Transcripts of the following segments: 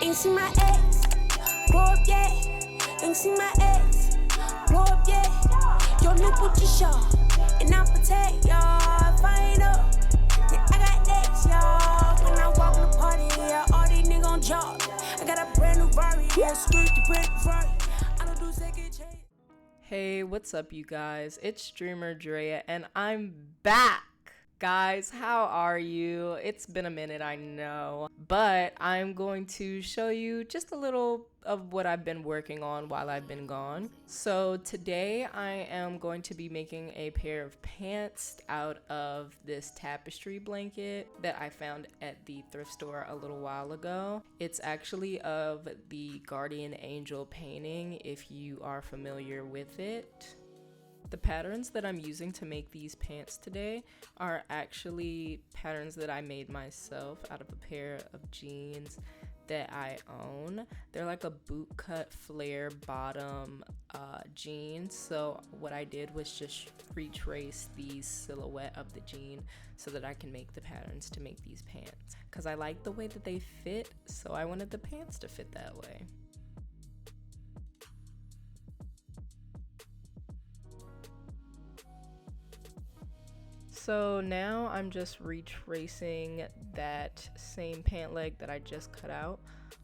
Ain't seen my ex blow up yet. Ain't seen my ex blow up yet. Your nipple just show, and I'll protect y'all. Find up, then I got next, y'all. When I walk in the party, yeah, all these niggas on job. I got a brand new Rari, yeah, street to brand Rari. I don't do second chance. Hey, what's up, you guys? It's streamer Drea, and I'm back. Guys, how are you? It's been a minute, I know, but I'm going to show you just a little of what I've been working on while I've been gone. So today I am going to be making a pair of pants out of this Tapestry blanket that I found at the thrift store a little while ago. It's actually of the Guardian Angel painting, if you are familiar with it. The patterns that I'm using to make these pants today are actually patterns that I made myself out of a pair of jeans that I own. They're like a bootcut flare bottom jeans. So what I did was just retrace the silhouette of the jean so that I can make the patterns to make these pants. Because I like the way that they fit, so I wanted the pants to fit that way. So now I'm just retracing that same pant leg that I just cut out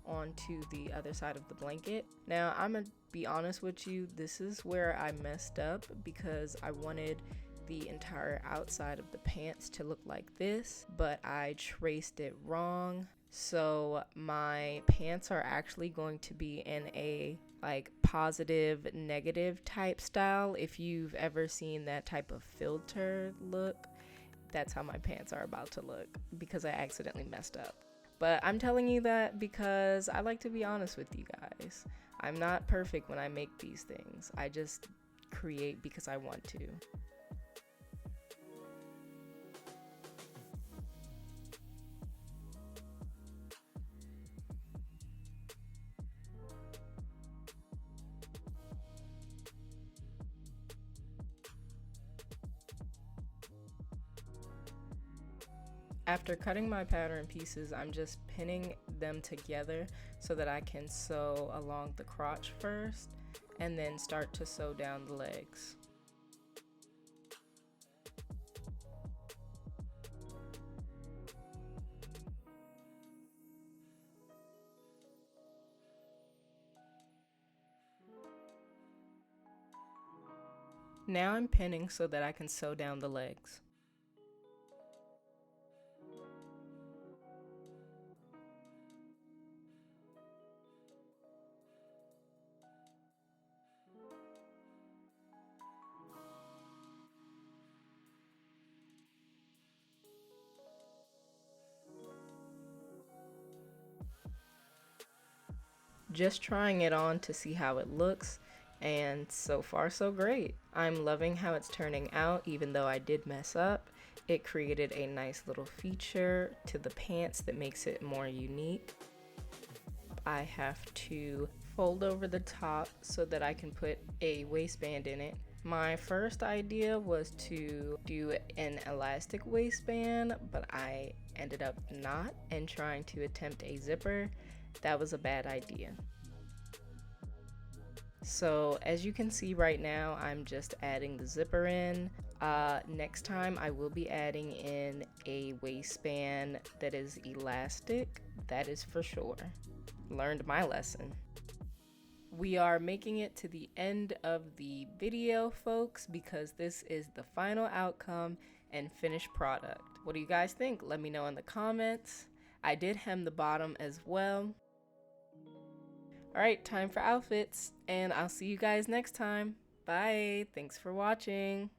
onto the other side of the blanket. Now I'm gonna be honest with you, this is where I messed up because I wanted the entire outside of the pants to look like this, but I traced it wrong. So my pants are actually going to be in a like positive negative type style. If you've ever seen that type of filter look, that's how my pants are about to look because I accidentally messed up. But I'm telling you that because I like to be honest with you guys. I'm not perfect when I make these things. I just create because I want to. After cutting my pattern pieces, I'm just pinning them together so that I can sew along the crotch first and then start to sew down the legs. Now I'm pinning so that I can sew down the legs. Just trying it on to see how it looks, and so far so great. I'm loving how it's turning out, even though I did mess up. It created a nice little feature to the pants that makes it more unique. I have to fold over the top so that I can put a waistband in it. My first idea was to do an elastic waistband, but I ended up not and trying to attempt a zipper. That was a bad idea. So as you can see right now, I'm just adding the zipper in. Next time I will be adding in a waistband that is elastic, that is for sure. Learned my lesson. We are making it to the end of the video, folks, because this is the final outcome and finished product. What do you guys think? Let me know in the comments. I did hem the bottom as well. Alright, time for outfits, and I'll see you guys next time. Bye! Thanks for watching!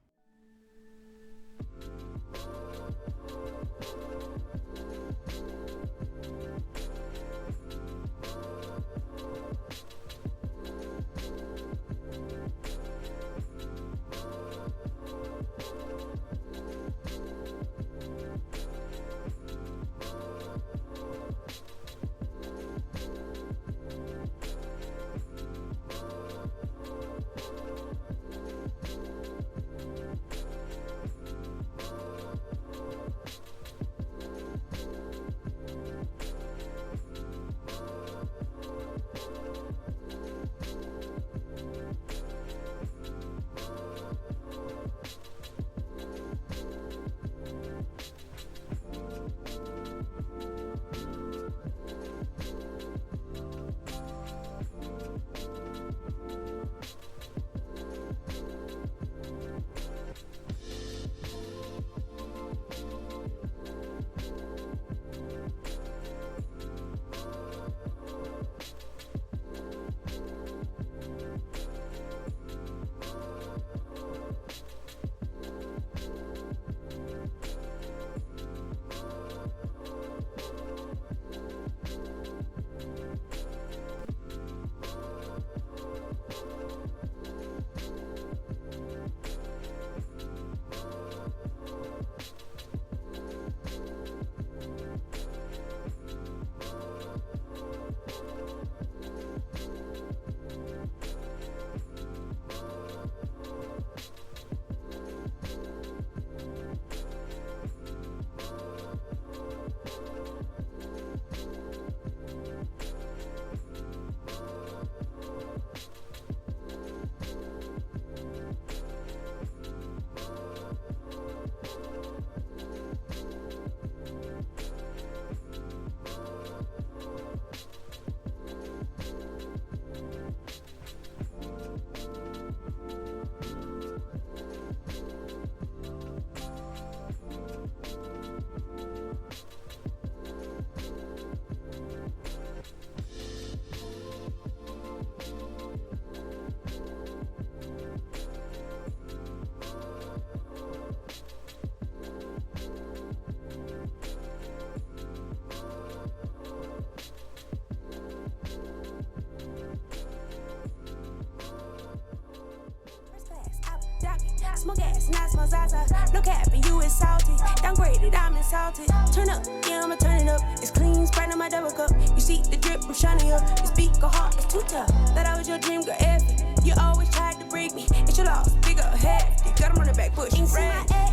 smoke gas and I smell Zaza. No cap and you is salty. Downgraded, I'm insulted. Turn up, yeah, I'ma turn it up. It's clean, Sprite on my double cup. You see the drip, I'm shining up. Your speaker heart is too tough. Thought I was your dream, girl, effing. You always tried to break me. It's your loss, bigger, hefty. Got 'em on the back, push. Ain't seen my